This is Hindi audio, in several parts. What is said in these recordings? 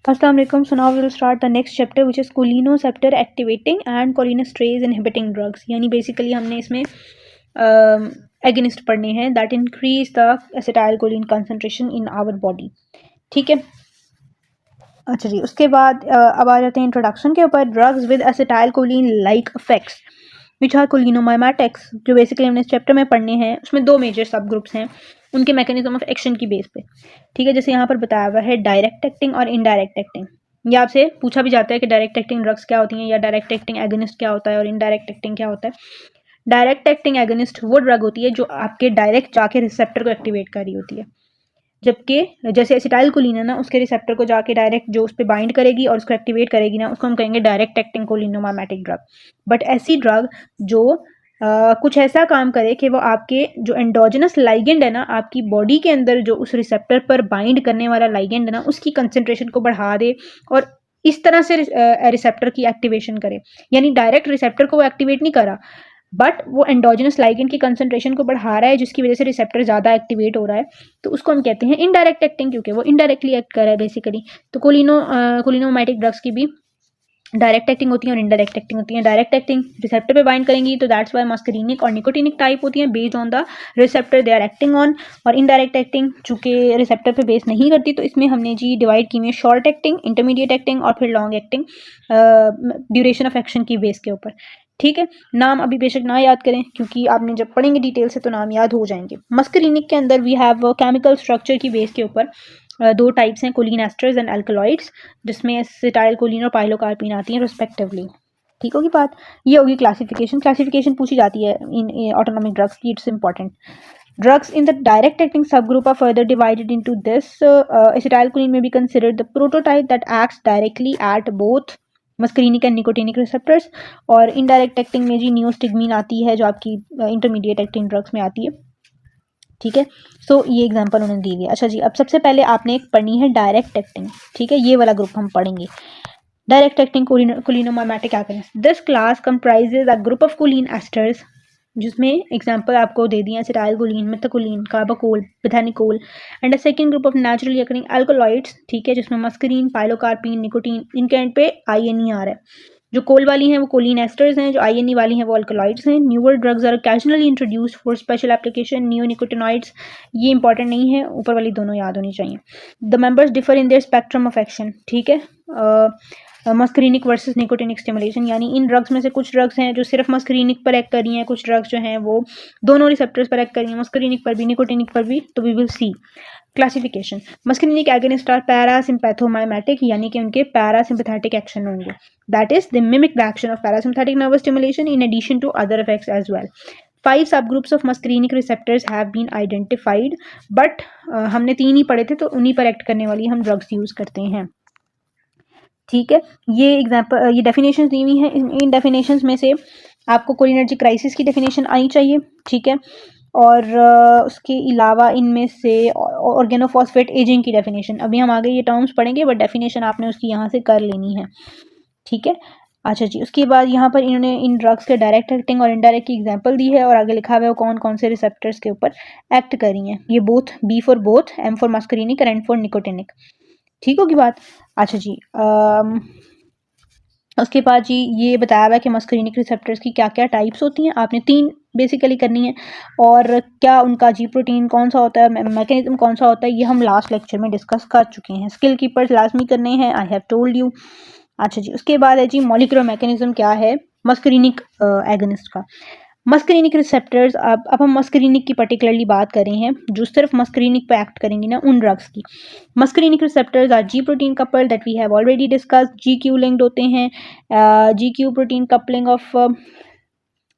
Assalamu alaikum. So now we will start the next chapter which is cholinesterase activating and cholinesterase inhibiting drugs. यानी बेसिकली हमने इसमें एगनिस्ट पढ़ने हैं that increase the acetylcholine concentration in our body. ठीक है. अच्छा जी, उसके बाद अब आ जाते हैं इंट्रोडक्शन के ऊपर. Drugs with acetylcholine like effects which are cholinomimetics, जो बेसिकली हमने इस चैप्टर में पढ़ने हैं. उसमें दो मेजर सब ग्रुप्स हैं उनके मैकेनिज्म ऑफ एक्शन की बेस पे. ठीक है, जैसे यहाँ पर बताया हुआ है डायरेक्ट एक्टिंग और इनडायरेक्ट एक्टिंग. ये आपसे पूछा भी जाता है कि डायरेक्ट एक्टिंग ड्रग्स क्या होती हैं या डायरेक्ट एक्टिंग एगनिस्ट क्या होता है और इनडायरेक्ट एक्टिंग क्या होता है. डायरेक्ट एक्टिंग एगनिस्ट वो ड्रग होती है जो आपके डायरेक्ट जाके रिसेप्टर को एक्टिवेट कर रही होती है, जबकि जैसे एसिटाइलकोलिन है ना, उसके रिसेप्टर को जाके डायरेक्ट जो उस पर बाइंड करेगी और उसको एक्टिवेट करेगी ना, उसको हम कहेंगे डायरेक्ट एक्टिंग कोलिनोमाइमेटिक ड्रग. बट ऐसी ड्रग जो कुछ ऐसा काम करे कि वो आपके जो एंडोजेनस लाइगेंड है ना, आपकी बॉडी के अंदर जो उस रिसेप्टर पर बाइंड करने वाला लाइगेंड है ना, उसकी कंसंट्रेशन को बढ़ा दे और इस तरह से रिसेप्टर की एक्टिवेशन करे. यानी डायरेक्ट रिसेप्टर को वो एक्टिवेट नहीं करा, बट वो एंडोजेनस लाइगेंड की कंसंट्रेशन को बढ़ा रहा है जिसकी वजह से रिसेप्टर ज़्यादा एक्टिवेट हो रहा है. तो उसको हम कहते हैं इनडायरेक्ट एक्टिंग, क्योंकि वो इनडायरेक्टली एक्ट कर रहा है बेसिकली. तो कोलिनोमाइमेटिक ड्रग्स की भी डायरेक्ट एक्टिंग होती है और इनडायरेक्ट एक्टिंग होती है. डायरेक्ट एक्टिंग रिसेप्टर पे बाइंड करेंगी तो दैट्स वाई मस्करीनिक और निकोटिनिक टाइप होती हैं based on the receptor they are acting on. और इनडायरेक्ट एक्टिंग चूंकि रिसेप्टर पे बेस नहीं करती तो इसमें हमने जी डिवाइड की हुई शॉर्ट एक्टिंग, इंटरमीडिएट एक्टिंग और फिर long acting duration of action की बेस के ऊपर. ठीक है, नाम अभी बेशक ना याद करें क्योंकि आपने जब पढ़ेंगे डिटेल से तो नाम याद हो जाएंगे. मस्करीनिक के अंदर वी हैव केमिकल स्ट्रक्चर की बेस के ऊपर दो टाइप्स हैं, कोलिन एस्टर्स एंड एल्कलॉइड्स, जिसमें एसिटाइलकोलिन और पाइलोकार्पिन आती हैं रिस्पेक्टिवली. ठीक होगी बात. ये होगी क्लासिफिकेशन पूछी जाती है इन ऑटोनॉमिक ड्रग्स की, it's important. Drugs in the direct acting subgroup are further divided into this. Acetylcholine may be considered the prototype that acts directly at both muscarinic and nicotinic receptors. और indirect acting में जी नियोस्टिग्मीन आती है जो आपकी intermediate acting drugs में आती है. ठीक है, सो ये एग्जांपल उन्होंने दी है. अच्छा जी, अब सबसे पहले आपने एक पढ़नी है डायरेक्ट एक्टिंग. ठीक है, ये वाला ग्रुप हम पढ़ेंगे. Direct acting cholinomimetic agonist. This class comprises a group of choline esters, जिसमें एग्जांपल आपको दे दिए acetylcholine, methacholine, carbachol, bethanechol, and a second group of naturally occurring alkaloids. ठीक है, जिसमें मस्करीन, पाइलोकार्पिन, निकोटीन, इनके एंड पे INE आ रहा है. जो कोल वाली हैं वो कोलिन एस्टर्स हैं, जो INE वाली हैं वो अल्कोलॉइड्स हैं. Newer drugs are casually introduced for special application, neonicotinoids. ये इंपॉर्टेंट नहीं है, ऊपर वाली दोनों याद होनी चाहिए. The members differ in their spectrum of action. ठीक है, मस्करीनिक वर्सेस निकोटिनिक स्टिमुलेशन, यानी इन ड्रग्स में से कुछ ड्रग्स हैं जो सिर्फ मस्करीनिक पर एक्ट कर रही हैं, कुछ ड्रग्स जो हैं वो दोनों रिसेप्टर्स पर एक्ट कर रही हैं, मस्करीनिक पर भी निकोटिनिक पर भी. तो we will see classification. Muscarinic agonist are parasympathomimetic, यानी कि उनके पैरासिम्पैथेटिक एक्शन होंगे. That is they mimic the action of parasympathetic nervous stimulation in addition to other effects as well. 5 subgroups of muscarinic receptors have been identified, but हमने 3 ही पढ़े थे तो उन्हीं पर एक्ट करने वाली हम ड्रग्स यूज करते हैं. ठीक है, ये एग्जाम्पल, ये डेफिनेशन दी हुई हैं. इन डेफिनेशंस में से आपको कोलिनर्जिक क्राइसिस की डेफिनेशन आनी चाहिए. ठीक है, और उसके अलावा इनमें से ऑर्गेनोफॉस्फेट एजिंग की डेफिनेशन. अभी हम आगे ये टर्म्स पढ़ेंगे बट डेफिनेशन आपने उसकी यहाँ से कर लेनी है. ठीक है, अच्छा जी, उसके बाद यहाँ पर इन्होंने इन ड्रग्स के डायरेक्ट एक्टिंग और इनडायरेक्ट की एग्जांपल दी है और आगे लिखा हुआ है वो कौन कौन से रिसेप्टर्स के ऊपर एक्ट कर रही हैं. ये both, B for both, M for muscarinic और N फॉर निकोटिनिक. ठीक होगी बात. अच्छा जी, उसके बाद जी ये बताया हुआ है कि मस्करीनिक रिसेप्टर्स की क्या क्या टाइप्स होती हैं. आपने 3 बेसिकली करनी है और क्या उनका जी प्रोटीन कौन सा होता है, मैकेनिज्म कौन सा होता है, ये हम लास्ट लेक्चर में डिस्कस कर चुके हैं. स्किल कीपर्स लाजमी करने हैं, आई हैव टोल्ड यू. अच्छा जी, उसके बाद है जी मॉलिक्यूलर मैकेनिज्म क्या है मस्करीनिक एगनिस्ट का. मस्करीनिक रिसेप्टर्स, अब हम मस्करीनिक की पर्टिकुलरली बात कर रहे हैं जो सिर्फ मस्करीनिक पे एक्ट करेंगी ना, उन ड्रग्स की. Muscarinic receptors are G protein couple that we have already discussed. GQ linked होते हैं. GQ प्रोटीन कपलिंग ऑफ,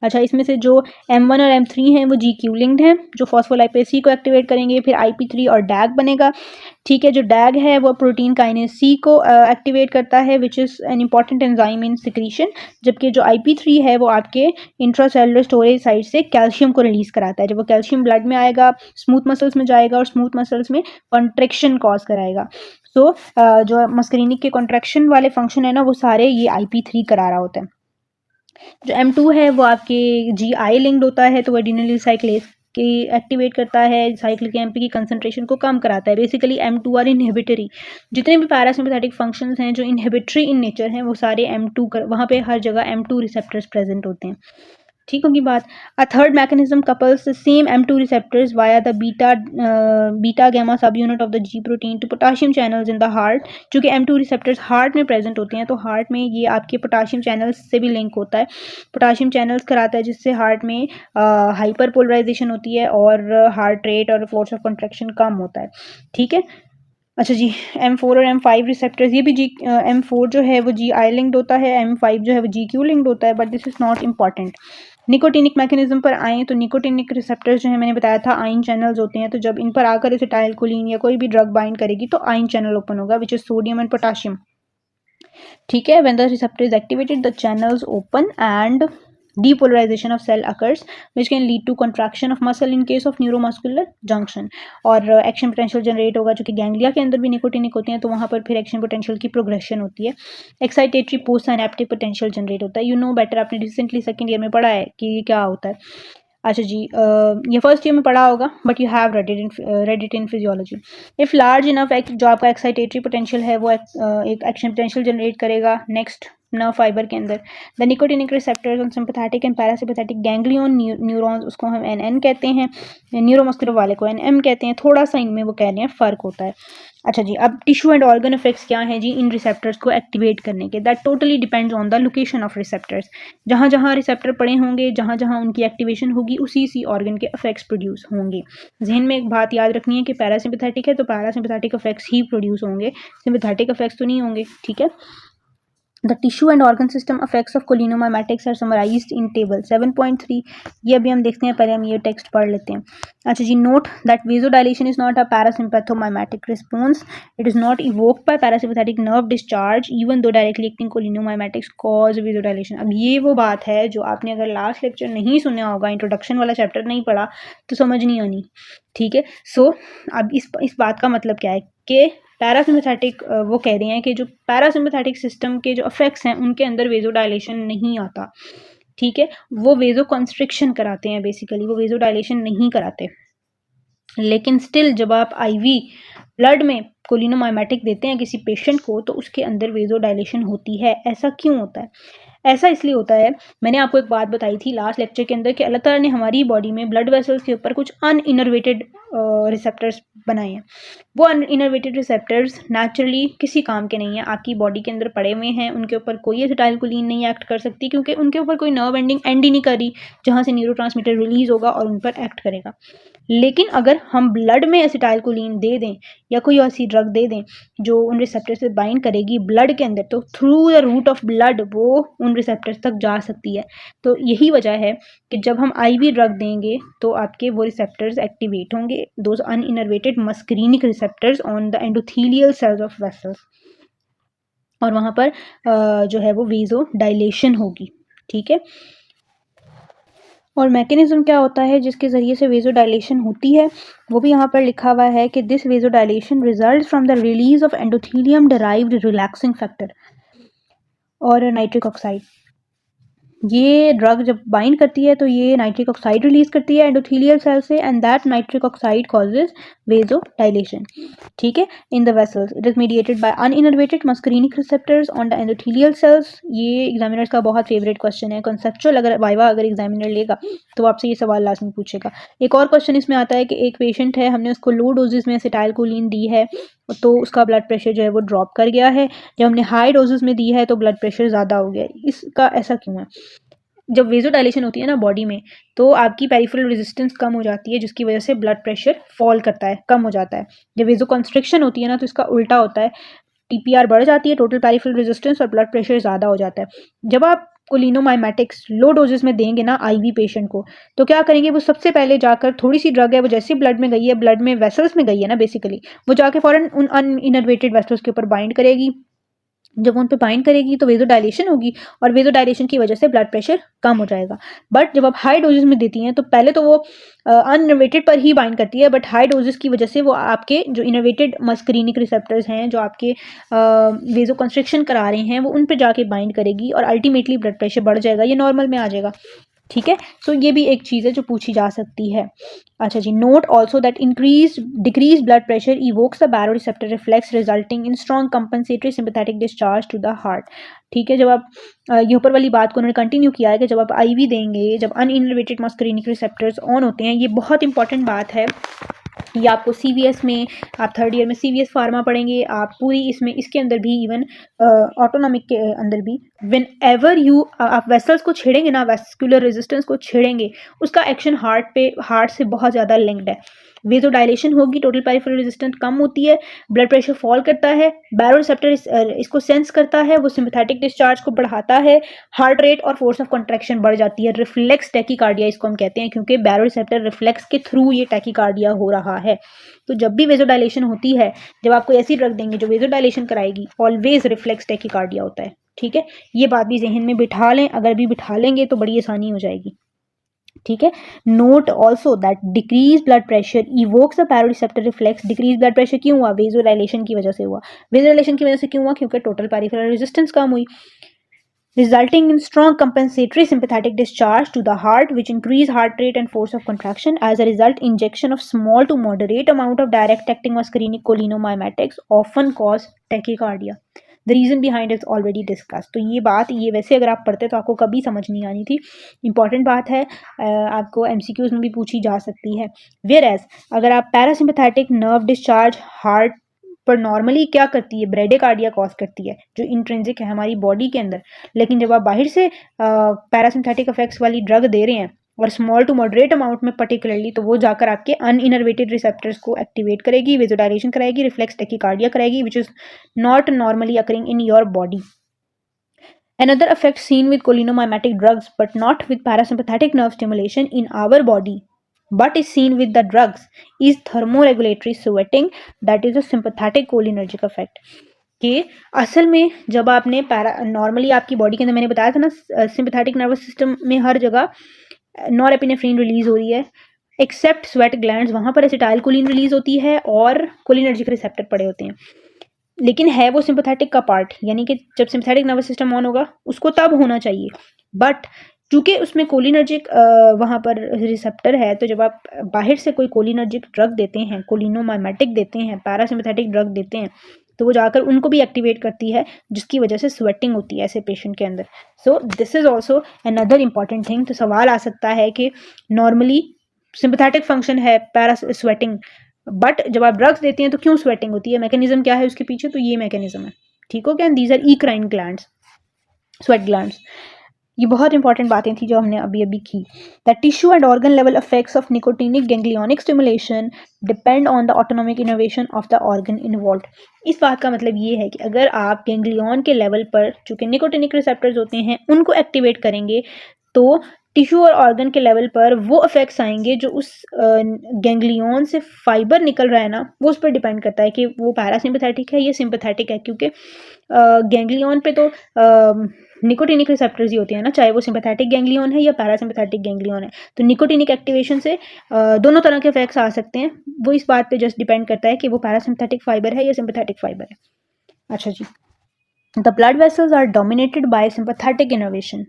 अच्छा, इसमें से जो M1 और M3 हैं वो GQ लिंक्ड हैं जो फॉस्फोलाइपेज C को एक्टिवेट करेंगे, फिर IP3 और DAG बनेगा. ठीक है, जो DAG है वो प्रोटीन काइनेज C को एक्टिवेट करता है which is an important enzyme in secretion, जबकि जो IP3 है वो आपके इंट्रासेलुलर स्टोरेज साइड से कैल्शियम को रिलीज कराता है. जब वो कैल्शियम ब्लड में आएगा, स्मूथ मसल्स में जाएगा और स्मूथ मसल्स में कॉन्ट्रेक्शन कॉज कराएगा. सो जो मस्करीनिक के कॉन्ट्रैक्शन वाले फंक्शन है ना वो सारे ये IP3 करा रहा होता है. जो M2 है वो आपके GI लिंक्ड होता है तो एडिनोलिल साइक्लेज कि एक्टिवेट करता है, साइक्लिक एमपी की कंसंट्रेशन को कम कराता है। बेसिकली M2 आर इनहिबिटरी, जितने भी पैरासिम्पथेटिक फंक्शंस हैं जो इनहिबिटरी इन नेचर हैं वो सारे M2 वहाँ पे हर जगह M2 रिसेप्टर्स प्रेजेंट होते हैं। ठीक होगी बात। A third mechanism couples the same M2 receptors via the beta gamma subunit of the G protein to potassium channels in the heart. चूँकि M2 रिसेप्टर्स हार्ट में प्रेजेंट होते हैं तो हार्ट में ये आपके पोटाशियम चैनल्स से भी लिंक होता है, पोटाशियम चैनल्स कराता है, जिससे हार्ट में हाइपर पोलराइजेशन होती है और हार्ट रेट और फोर्स ऑफ कंट्रैक्शन कम होता है। ठीक है। अच्छा जी, M4 और M5 रिसेप्टर्स, ये भी M4 जो है वो GI लिंक्ड होता है, M5 जो है वो GQ लिंक्ड होता है, but this is not important. Nicotinic mechanism पर आए तो निकोटिनिक रिसेप्टर्स जो है मैंने बताया था आयन चैनल्स होते हैं, तो जब इन पर आकर एसिटाइलकोलिन या कोई भी ड्रग बाइंड करेगी तो आयन चैनल ओपन होगा which is sodium and potassium. ठीक है। When the receptor is activated the channels open and depolarization of cell occurs which can lead to contraction of muscle in case of neuromuscular junction। और एक्शन पोटेंशियल जनरेट होगा, जो कि गैंग्लिया के अंदर भी निकोटिनिक होते हैं तो वहाँ पर फिर एक्शन पोटेंशियल की प्रोग्रेशन होती है। Excitatory post synaptic potential generate होता है। यू नो बेटर, आपने रिसेंटली सेकंड ईयर में पढ़ा है कि ये क्या होता है। अच्छा जी, ये फर्स्ट ईयर में पढ़ा होगा but you have read it in physiology. If large enough जो आपका एक्साइटेटरी पोटेंशियल है वो एक एक्शन पोटेंशियल जनरेट करेगा नेक्स्ट नर्व फाइबर के अंदर। The nicotinic receptors on sympathetic and parasympathetic ganglion neurons, उसको हम NN कहते हैं, न्यूरोमस्कुलर वाले को NM कहते हैं। थोड़ा सा इनमें वो कह रहे हैं फ़र्क होता है। अच्छा जी, अब टिश्यू एंड ऑर्गन इफेक्ट्स क्या हैं जी इन रिसेप्टर्स को एक्टिवेट करने के। That totally depends on the location of receptors. जहाँ जहाँ रिसेप्टर पड़े होंगे, जहाँ जहाँ उनकी एक्टिवेशन होगी, उसी ऑर्गन के इफेक्ट्स प्रोड्यूस होंगे। जहन में एक बात याद रखनी है कि पैरासिम्पैथेटिक है तो पैरासिम्पैथेटिक इफेक्ट्स ही प्रोड्यूस होंगे, सिम्पैथेटिक इफेक्ट्स तो नहीं होंगे। ठीक है। The tissue and organ system effects of cholinomimetics are summarized in table 7.3। ये अभी हम देखते हैं, पहले हम ये टेक्स्ट पढ़ लेते हैं। अच्छा जी, note that vasodilation is not a parasympathomimetic response. It is not evoked by parasympathetic nerve discharge even though directly acting cholinomimetics cause vasodilation। अब ये वो बात है जो आपने अगर लास्ट लेक्चर नहीं सुना होगा, इंट्रोडक्शन वाला चैप्टर नहीं पढ़ा तो समझ नहीं आनी। ठीक है। सो अब इस बात का मतलब क्या है कि पैरासिम्पैथेटिक वो कह रहे हैं कि जो पैरासिम्पैथेटिक सिस्टम के जो इफेक्ट्स हैं उनके अंदर वेजोडाइलेशन नहीं आता। ठीक है। वो वेजो कंस्ट्रिक्शन कराते हैं, बेसिकली वो वेजोडाइलेशन नहीं कराते। लेकिन स्टिल जब आप IV ब्लड में कोलिनोमाइमेटिक देते हैं किसी पेशेंट को तो उसके अंदर वेजोडाइलेशन होती है। ऐसा क्यों होता है? ऐसा इसलिए होता है, मैंने आपको एक बात बताई थी लास्ट लेक्चर के अंदर कि अल्लाह ताला ने हमारी बॉडी में ब्लड वेसल्स के ऊपर कुछ अनइनर्वेटेड रिसेप्टर्स बनाए हैं। वो अनइनर्वेटेड रिसेप्टर्स नेचुरली किसी काम के नहीं है, आपकी बॉडी के अंदर पड़े हुए हैं, उनके ऊपर कोई एसिटाइलकोलिन नहीं एक्ट कर सकती क्योंकि उनके ऊपर कोई नर्व एंड ही नहीं कर रही जहाँ से न्यूरोट्रांसमीटर रिलीज होगा और उन पर एक्ट करेगा। लेकिन अगर हम ब्लड में एसिटाइलकोलिन दे दें या कोई ऐसी ड्रग दे दें जो उन रिसेप्टर से बाइंड करेगी ब्लड के अंदर, तो through the route of blood वो उन रिसेप्टर्स तक जा सकती है। तो यही वजह है कि जब हम IV ड्रग देंगे तो आपके वो रिसेप्टर्स एक्टिवेट होंगे, those uninnervated muscarinic receptors on the endothelial cells of vessels, और वहाँ पर जो है वो वेजो डायलेशन होगी। ठीक है। और मैकेनिज्म क्या होता है जिसके ज़रिए से वेजोडाइलेशन होती है, वो भी यहाँ पर लिखा हुआ है कि this vasodilation result from the release of endothelium derived relaxing factor और नाइट्रिक ऑक्साइड। ये ड्रग जब बाइंड करती है तो ये नाइट्रिक ऑक्साइड रिलीज करती है एंडोथेलियल सेल से, and that nitric oxide causes vasodilation. ठीक है। In the vessels it is mediated by uninnervated muscarinic receptors on the endothelial cells. ये एग्जामिनर्स का बहुत फेवरेट क्वेश्चन है, कॉन्सेप्चुअल अगर वाइवा अगर एग्जामिनर लेगा तो आपसे ये सवाल लाजमी पूछेगा। एक और क्वेश्चन इसमें आता है कि एक पेशेंट है, हमने उसको लो डोजेस में एसिटाइलकोलिन दी है तो उसका ब्लड प्रेशर जो है वो ड्रॉप कर गया है, जब हमने हाई डोजेस में दी है तो ब्लड प्रेशर ज़्यादा हो गया है। इसका ऐसा क्यों है? जब वेजोडाइलेशन होती है ना बॉडी में तो आपकी पेरिफेरल रेजिस्टेंस कम हो जाती है जिसकी वजह से ब्लड प्रेशर फॉल करता है, कम हो जाता है। जब वेजो कंस्ट्रिक्शन होती है ना तो इसका उल्टा होता है, TPR बढ़ जाती है, टोटल पेरिफेरल रेजिस्टेंस, और ब्लड प्रेशर ज़्यादा हो जाता है। जब आप कोलिनोमाइमेटिक्स लो डोजेस में देंगे ना IV पेशेंट को तो क्या करेंगे, वो सबसे पहले जाकर थोड़ी सी ड्रग है वो जैसे ब्लड में गई है, ब्लड में वेसल्स में गई है ना बेसिकली, वो जाके फॉरन उन अनइनर्वेटेड वेसल्स के ऊपर बाइंड करेगी। जब उन पे बाइंड करेगी तो वेजोडाइलेशन होगी और वेजोडाइलेशन की वजह से ब्लड प्रेशर कम हो जाएगा। बट जब आप हाई डोजेस में देती हैं तो पहले तो वो अनइनर्वेटेड पर ही बाइंड करती है, बट हाई डोजेस की वजह से वो आपके जो इनर्वेटेड मस्करीनिक रिसेप्टर्स हैं जो आपके वेजो कंस्ट्रिक्शन करा रहे हैं वो उन पर जाके बाइंड करेगी और अल्टीमेटली ब्लड प्रेशर बढ़ जाएगा, ये नॉर्मल में आ जाएगा। ठीक है, सो ये भी एक चीज़ है जो पूछी जा सकती है। अच्छा जी, note also that decrease blood pressure evokes the baroreceptor reflex resulting in strong compensatory sympathetic discharge to the heart. ठीक है, जब आप ये ऊपर वाली बात को उन्होंने कंटिन्यू किया है कि जब आप आईवी देंगे, जब अनइनर्वेटेड मस्करीनिक रिसेप्टर्स ऑन होते हैं, ये बहुत इंपॉर्टेंट बात है। ये आपको सीवीएस में, आप थर्ड ईयर में सीवीएस फार्मा पढ़ेंगे, आप पूरी इसमें इसके अंदर भी, इवन ऑटोनॉमिक के अंदर भी, व्हेन एवर यू आप वेसल्स को छेड़ेंगे ना, वेस्कुलर रेजिस्टेंस को छेड़ेंगे, उसका एक्शन हार्ट से बहुत ज़्यादा लिंक्ड है। वेजो डायलेशन होगी, टोटल पेरिफेरल रेजिस्टेंस कम होती है, ब्लड प्रेशर फॉल करता है, बैरोरिसेप्टर इसको सेंस करता है, वो सिंपैथेटिक डिस्चार्ज को बढ़ाता है, हार्ट रेट और फोर्स ऑफ कॉन्ट्रैक्शन बढ़ जाती है। रिफ्लेक्स टैकीकार्डिया इसको हम कहते हैं, क्योंकि बैरोरिसेप्टर रिफ्लेक्स के थ्रू ये टैकीकार्डिया हो रहा है। तो जब भी वेजो डायलेशन होती है, जब आपको ऐसी ड्रग देंगे जो वेजो डायलेशन कराएगी, ऑलवेज रिफ्लेक्स टैकीकार्डिया होता है। ठीक है, ये बात भी जहन में बिठा लें, अगर भी बिठा लेंगे तो बड़ी आसानी हो जाएगी। ठीक है, note also that decrease blood pressure evokes the baroreceptor reflex. Decrease blood pressure क्यों हुआ? वेजोडाइलेशन की वजह से हुआ। वेजोडाइलेशन की वजह से क्यों हुआ? क्योंकि टोटल पेरिफेरल रेजिस्टेंस कम हुई, resulting in strong compensatory sympathetic discharge to the heart, which increase heart rate and force of contraction. As a result, injection of small to moderate amount of direct acting muscarinic cholinomimetics often cause tachycardia. The reason behind is already discussed. तो ये बात, ये वैसे अगर आप पढ़ते तो आपको कभी समझ नहीं आनी थी, इंपॉर्टेंट बात है, आपको एमसीक्यूज में भी पूछी जा सकती है। Whereas अगर आप पैरासिम्पैथेटिक नर्व डिस्चार्ज हार्ट पर नॉर्मली क्या करती है? ब्रेडिकार्डिया कॉज करती है, जो इंट्रिंसिक है हमारी बॉडी के अंदर। लेकिन जब आप बाहर से पैरासिम्पैथिक इफेक्ट्स वाली ड्रग दे रहे हैं, और स्मॉल टू मॉडरेट अमाउंट में पर्टिकुलरली, तो वो जाकर आपके अनइनर्वेटेड रिसेप्टर्स को एक्टिवेट करेगी, वेजोडाइलेशन कराएगी, रिफ्लेक्स टैकीकार्डिया कराएगी, which is not normally occurring in your body. Another effect seen with cholinomimetic drugs but not with parasympathetic nerve stimulation in our body but is seen with the drugs is thermoregulatory sweating, that is a sympathetic cholinergic effect. कि असल में जब आपने नॉर्मली आपकी बॉडी के अंदर, मैंने बताया था ना, सिंपैथेटिक नर्वस सिस्टम में हर जगह नॉरएपिनेफ्रिन रिलीज हो रही है, एक्सेप्ट स्वेट ग्लैंड्स, वहाँ पर एसिटाइलकोलिन रिलीज होती है और कोलिनर्जिक रिसेप्टर पड़े होते हैं। लेकिन है वो सिंपैथेटिक का पार्ट, यानी कि जब सिंपैथेटिक नर्वस सिस्टम ऑन होगा उसको तब होना चाहिए, बट चूंकि उसमें कोलिनर्जिक वहाँ पर रिसेप्टर है, तो जब आप बाहर से कोई कोलिनर्जिक ड्रग देते हैं, कोलिनोमाइमेटिक देते हैं, पैरासिम्पैथेटिक ड्रग देते हैं, तो वो जाकर उनको भी एक्टिवेट करती है, जिसकी वजह से स्वेटिंग होती है ऐसे पेशेंट के अंदर. So this is also another important thing. तो सवाल आ सकता है कि नॉर्मली सिंपैथेटिक फंक्शन है पैरा स्वेटिंग, बट जब आप ड्रग्स देते हैं तो क्यों स्वेटिंग होती है? मैकेनिज्म क्या है उसके पीछे? तो ये मैकेनिज्म है. ठीक हो क्या? These are eccrine glands, sweat glands. ये बहुत इंपॉर्टेंट बातें थी जो हमने अभी अभी की. The tissue and organ level effects of nicotinic ganglionic stimulation depend on the autonomic innovation of the organ involve. इस बात का मतलब ये है कि अगर आप गैंग्लियन के लेवल पर चूंकि निकोटिनिक रिसेप्टर्स होते हैं उनको एक्टिवेट करेंगे, तो टिश्यू और ऑर्गन के लेवल पर वो इफेक्ट्स आएंगे जो उस गैंग्लियन से फाइबर निकल रहा है ना, वो उस पर डिपेंड करता है कि वो पैरासिम्पैथेटिक है या सिंपैथेटिक है. क्योंकि गैंग्लियन पे तो निकोटिनिक रिसेप्टर्स ही होते हैं ना, चाहे वो सिंपैथेटिक गैंग्लियन है या पैरासिम्पैथेटिक गैंग्लियन है. तो निकोटिनिक एक्टिवेशन से दोनों तरह के इफेक्ट्स आ सकते हैं. वो इस बात पे जस्ट डिपेंड करता है कि वो पैरासिम्पैथेटिक फाइबर है या सिंपैथेटिक फाइबर है. अच्छा जी, the blood vessels are dominated by sympathetic innervation.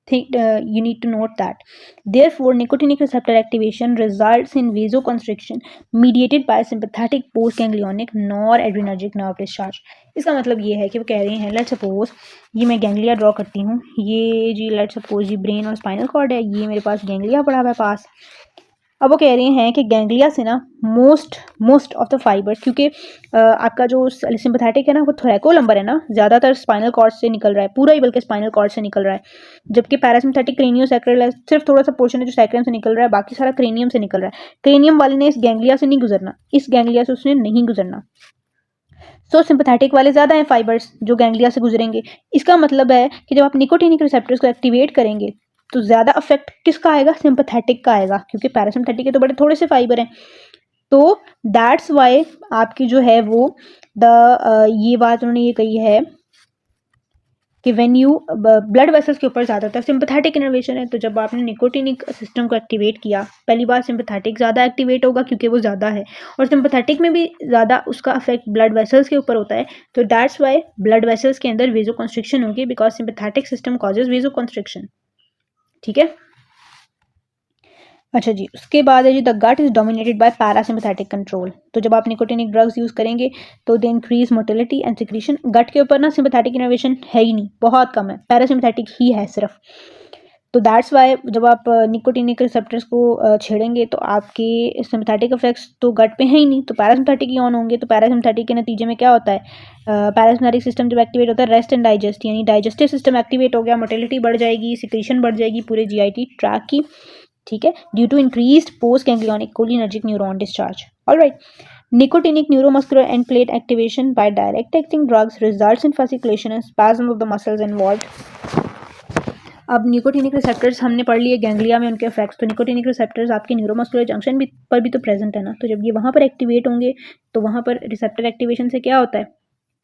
You need to note that. Therefore, nicotinic receptor activation results in vasoconstriction mediated by sympathetic postganglionic noradrenergic nerve discharge. इसका मतलब ये है कि वो कह रहे हैं, लेट्स सपोज ये मैं गैंग्लिया ड्रॉ करती हूँ, ये जी लेट्स सपोज ये ब्रेन और स्पाइनल कॉर्ड है, ये मेरे पास गैंग्लिया पड़ा हुआ है पास. अब वो कह रहे हैं कि गैंग्लिया से ना मोस्ट ऑफ द फाइबर्स, क्योंकि आपका जो सिंपैथेटिक है ना वो थोरैकोलम्बर है ना, ज़्यादातर स्पाइनल कॉर्ड से निकल रहा है, पूरा ही बल्कि स्पाइनल कॉर्ड से निकल रहा है, जबकि पैरासिम्पैथेटिक क्रेनियोसैक्रल है, सिर्फ थोड़ा सा पोर्शन है जो सैक्रम से निकल रहा है, बाकी सारा क्रेनियम से निकल रहा है. क्रेनियम वाले ने इस गैंग्लिया से नहीं गुजरना, इस गैंग्लिया से उसने नहीं गुजरना. सो सिंपैथेटिक वाले ज़्यादा हैं फाइबर्स जो गैंग्लिया से गुजरेंगे. इसका मतलब है कि जब आप निकोटिनिक रिसेप्टर्स को एक्टिवेट करेंगे तो ज़्यादा इफेक्ट किसका आएगा? सिंपैथेटिक का आएगा, क्योंकि पैरासिम्पैथेटिक के तो बड़े थोड़े से फाइबर हैं. तो दैट्स वाई आपकी जो है वो ये बात उन्होंने ये कही है कि व्हेन यू ब्लड वेसल्स के ऊपर ज़्यादातर सिंपैथेटिक इनर्वेशन है, तो जब आपने निकोटिनिक सिस्टम को एक्टिवेट किया, पहली बार सिंपैथेटिक ज़्यादा एक्टिवेट होगा क्योंकि वो ज़्यादा है, और सिंपैथेटिक में भी ज़्यादा उसका इफेक्ट ब्लड वेसल्स के ऊपर होता है. तो दैट्स वाई ब्लड वेसल्स के अंदर वेजो कंस्ट्रिक्शन होगी, because sympathetic system causes vasoconstriction. ठीक है, अच्छा जी, उसके बाद है जी the gut is dominated by parasympathetic control. तो जब आप निकोटिनिक ड्रग्स यूज़ करेंगे तो they increase motility and secretion. Gut के ऊपर ना सिम्पैथेटिक इनर्वेशन है ही नहीं, बहुत कम है, पैरासिम्पैथेटिक ही है सिर्फ। तो दैट्स वाई जब आप निकोटिनिक रिसेप्टर्स को छेड़ेंगे तो आपके सिम्पैथेटिक इफेक्ट्स तो गट पे हैं ही नहीं, तो पैरासिम्पैथेटिक ही ऑन होंगे। तो पैरासिम्पैथेटिक के नतीजे में क्या होता है, पैरासिम्पैथेटिक सिस्टम जब एक्टिवेट होता है, रेस्ट एंड डाइजेस्ट, यानी डाइजेस्टिव सिस्टम एक्टिवेट हो गया, मोटिलिटी बढ़ जाएगी, सिक्रीशन बढ़ जाएगी पूरे जीआईटी ट्रैक की, ठीक है, due to increased post ganglionic cholinergic neuron discharge. Alright, nicotinic neuromuscular end plate activation by direct acting drugs results in fasciculation and spasm of the muscles involved। अब निकोटिनिक रिसेप्टर्स हमने पढ़ लिए गैंग्लिया में उनके इफेक्ट्स। तो निकोटिनिक रिसेप्टर्स आपके न्यूरोमस्कुलर जंक्शन भी पर भी तो प्रेजेंट है ना। तो जब ये वहाँ पर एक्टिवेट होंगे तो वहाँ पर रिसेप्टर एक्टिवेशन से क्या होता है,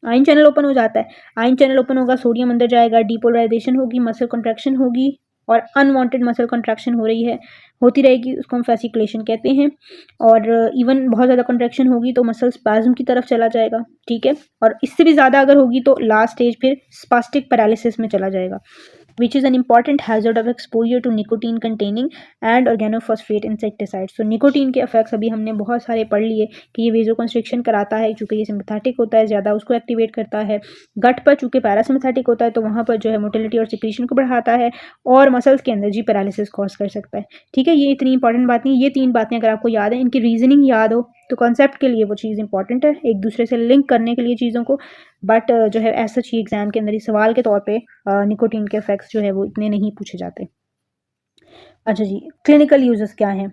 आयन चैनल ओपन हो जाता है। आयन चैनल ओपन होगा, सोडियम अंदर जाएगा, डीपोलराइजेशन होगी, मसल कॉन्ट्रैक्शन होगी, और अनवांटेड मसल कॉन्ट्रैक्शन हो रही है, होती रहेगी, उसको हम फैसिकुलेशन कहते हैं। और इवन बहुत ज़्यादा कॉन्ट्रैक्शन होगी तो मसल स्पैज्म की तरफ चला जाएगा, ठीक है। और इससे भी ज़्यादा अगर होगी तो लास्ट स्टेज फिर स्पास्टिक पैरालिसिस में चला जाएगा, which is an important hazard of exposure to nicotine containing and organophosphate insecticides। तो निकोटीन के इफेक्ट्स अभी हमने बहुत सारे पढ़ लिए कि ये वेजोकंस्ट्रिक्शन कराता है, चूँकि ये सिम्पैथेटिक होता है ज़्यादा, उसको एक्टिवेट करता है। गट पर चूँकि पैरासिम्पैथेटिक होता है तो वहाँ पर जो है मोटिलिटी और सिक्रीशन को बढ़ाता है, और मसल्स के अंदर जी पैरालिसिस कॉज कर सकता है, ठीक है। ये इतनी इंपॉर्टेंट बात नहीं, ये 3 बातें अगर आपको याद है, इनकी रीजनिंग याद हो तो कॉन्सेप्ट के लिए वो चीज़ इंपॉर्टेंट है, एक दूसरे से लिंक करने के लिए चीज़ों को। बट जो है ऐसा ही एग्जाम के अंदर ही सवाल के तौर पे निकोटीन के इफेक्ट्स जो है वो इतने नहीं पूछे जाते। अच्छा जी, क्लिनिकल यूजेस क्या हैं।